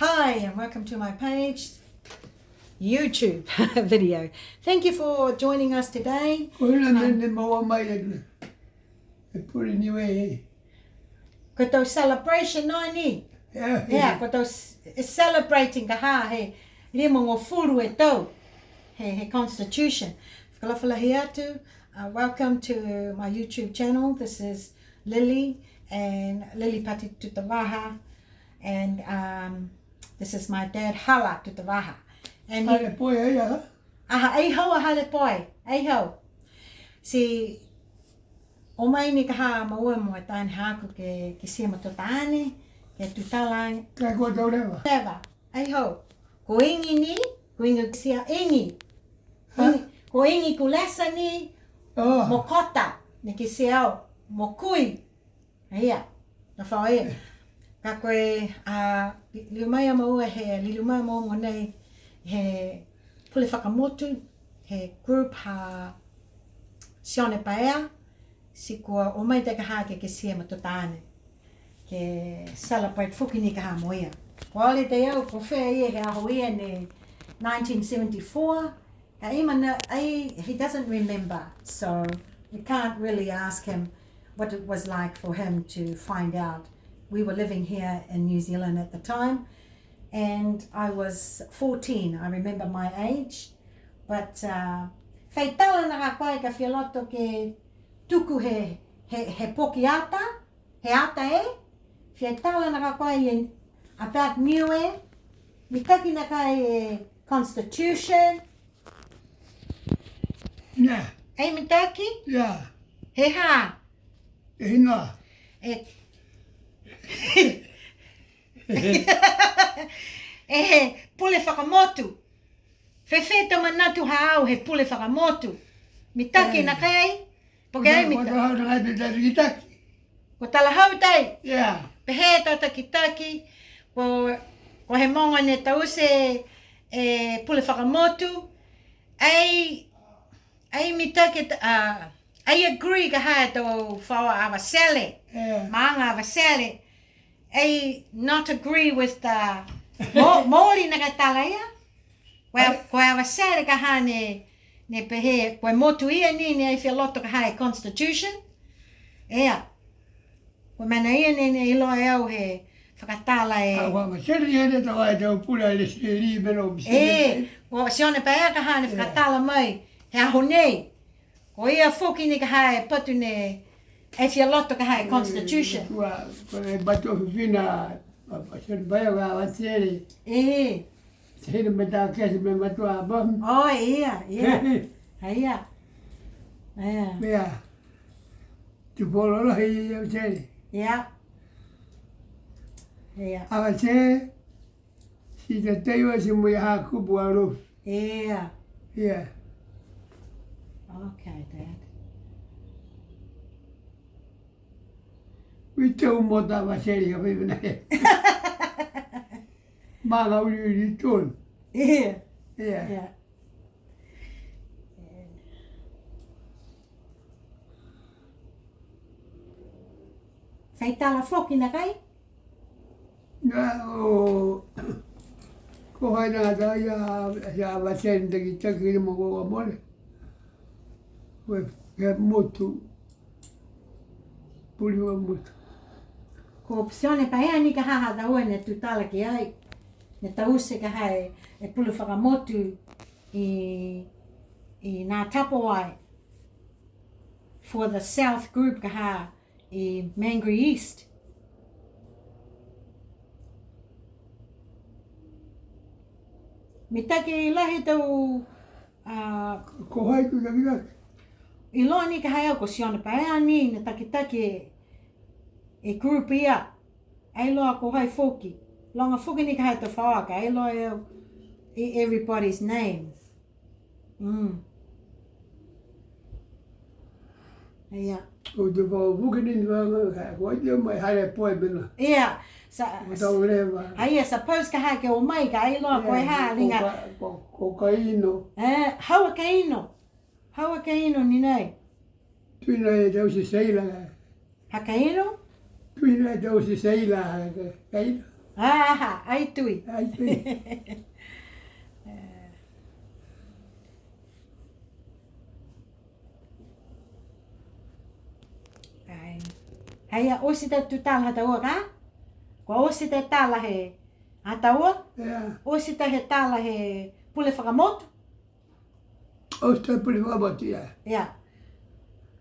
Hi and welcome to my page, YouTube video. Thank you for joining us today. Ko tau celebration nai ni. Yeah, ko tau celebrating ka ha he lima ngō furu e tau he constitution. Whakalawhalahi atu. Welcome to my YouTube channel. This is Lilly and Lily Halatutavaha, and this is my dad Halatuvaha. And he, Eiho. See, o mai ni ka ha maua mo tāne haku ke sema to tāne, ke tutalang. Ka ko tau lewa. Lewa, eiho. Ko ingi ni, ko ingi sia ingi. Ko ingi ku lesa ni, mo kota, ni ki seau, mo kui. Ia, na whao e. Ka koe, liumaya maua he, liumaya maua nei, he pule whakamotu, he group ha sione paea, si kua o mai te ka ha ke sia ma tāne, ke celebrate fuki ni ka ha moia. Ko ale te au, ko whea ia he aho ia ne 1974, ka imana, he doesn't remember, so we can't really ask him what it was like for him to find out. We were living here in New Zealand at the time, and I was 14. I remember my age, but whai tala na ka koe ka whialoto ke tuku he poki ata, he ata e. Whai tala na ka koe about Niue, mitaki na ka constitution. Yeah. Ei mitaki? Yeah. He ha? He no. Pule whakamotu. Whewheta manatu hao he pule whakamotu. Mitaki na kai? Poke ai mitaki. Ko tala hau tai? Yeah. Pehe tata ki taki. Ko he monga ne tause pule whakamotu. Ai mitaki I agree ka ha to whaua awasele. Maanga awasele. I not agree with the Māori na ka tala ia. Koe awasele ka ha ne pehe, koe motu ia ni ai whialoto ka ha constitution. Ea. Koe mana ia ne ilo e au he whakatala e. Awa masere ia ne tau ai tau pula ele seri bero bisere. Koe sione paea ka ha ne whakatala mai. He aho nei. Ko ia whoki ni ka hae patu ne e whialoto ka hae constitution. Kua bato whiwhina seri baya wa wasere. Seri me tā kesi me matua bom. Oh, ia. Ia. Mea. Tu pololo hei au seri. Ia. Awa se si te teiwa si mui haa kupu aru. Ia. Ia. Okay, Dad. We tau mota waseri ka whiwhina he. Māga uri tōn. Ia. Ia. Whai tala whoki na kai? Nga o... Ko hai nā tā ia waseri taki taki ni mo koa mole. Ke motu. Puli wa motu. Ko sione paea ni ka haha daua ne tutala ki ai. Ne tause ka hae e pulu whakamotu i nā tapo ai. For the South Group ka ha i Mangere East. Mitake i lahi tau... Ko hai tu taki taki. I loa ni ka hae au ko sione paea ni ne takitaki e group ia. Ai loa ko hai whoki. Longa whoki ni ka hae te whaaka. Ai loa everybody's names. Ia. Ko te whao whoki ni wanga. Ko ai te mai haere poe mena. Ia. Tau lewa. Ia, suppose ka hae ke o mai ka ai loa koe haa ringa. Ko ka ino. Haua ka ino. Haua ka ino ni nei. Tuina e tau se seila. Haka ino? Tuina e tau se seila. Ka ino. Aha, ai tui. Ai tui. Ai. Hei a osi te tu tala hataua ka? Ko osi te tala he hataua? Ia. Osi te he tala he pule whakamotu? O te puli wabati ia. Yeah.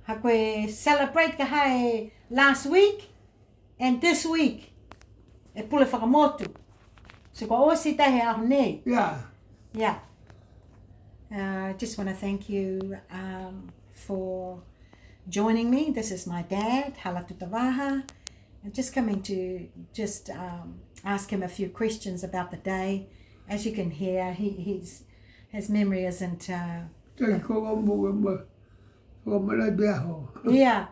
Ha koe celebrate ka hae last week and this week. E pule whakamotu. So ko osi te he ahu nei. Ia. Yeah. Just want to thank you for joining me. This is my dad, Halatutavaha. I'm just coming to just ask him a few questions about the day. As you can hear, his memory isn't... Te ko ambu mo. Ko mala beho. yeah.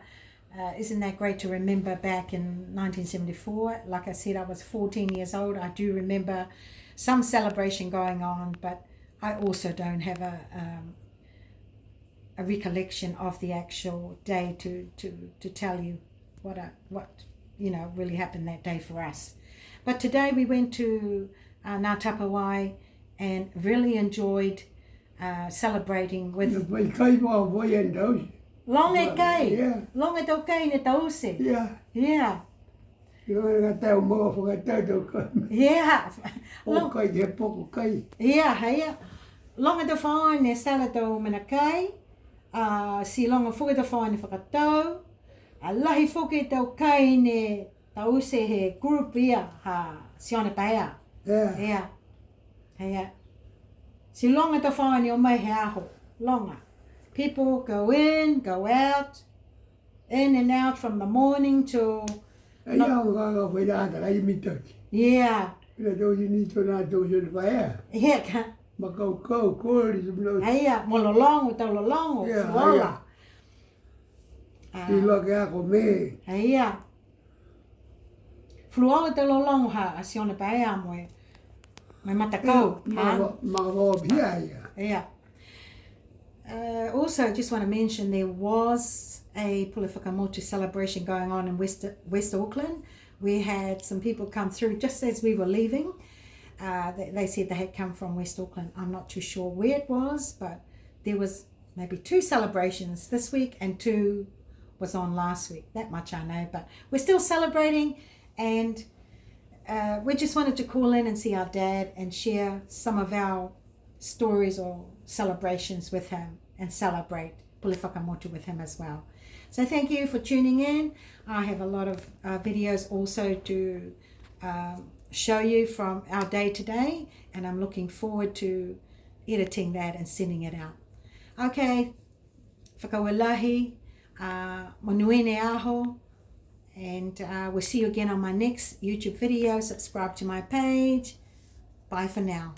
Isn't that great to remember back in 1974? Like I said, I was 14 years old. I do remember some celebration going on, but I also don't have a recollection of the actual day to tell you what really happened that day for us. But today we went to Ngā Tapawai and really enjoyed celebrating with Vai kai mo voi endo. Longe kai. Yeah. Longe tau kai ne tause. Ia. Yeah. Yo nga tau mo fo nga tau ko. Yeah. O kai he poko kai. Yeah, hea. Longa te whae ne sala tau mena kai. Si longa whuke te whae ne whakatau. A lahi whuke tau kai ne tause he group ia ha sione paea. Ia. Hea. Hea. Si longa te whae ne o mai he aho. Longa. People go in, go out. In and out from the morning till... Ai au ga vai da da ai mitaki. Yeah. Ina do ni to na do je vai. Hea ka. Ma ko ko ri no. Hea. Mololongo tau lolongo. Yeah, Fuala. Ti lo ke a ko me. Ia. Fluola te lolongo ha a sione pae a moe. Mai matakau. Ma ro bia ia. Yeah. Also, just want to mention there was a Pule Whakamotu celebration going on in West Auckland. We had some people come through just as we were leaving. They said they had come from West Auckland. I'm not too sure where it was, but there was maybe 2 celebrations this week and 2 was on last week. That much I know, but we're still celebrating, and we just wanted to call in and see our dad and share some of our stories or celebrations with him and celebrate Pule Whakamotu with him as well. So thank you for tuning in. I have a lot of videos also to show you from our day today, and I'm looking forward to editing that and sending it out. Okay, whakawalahi, manuene aho, and we'll see you again on my next YouTube video. Subscribe to my page. Bye for now.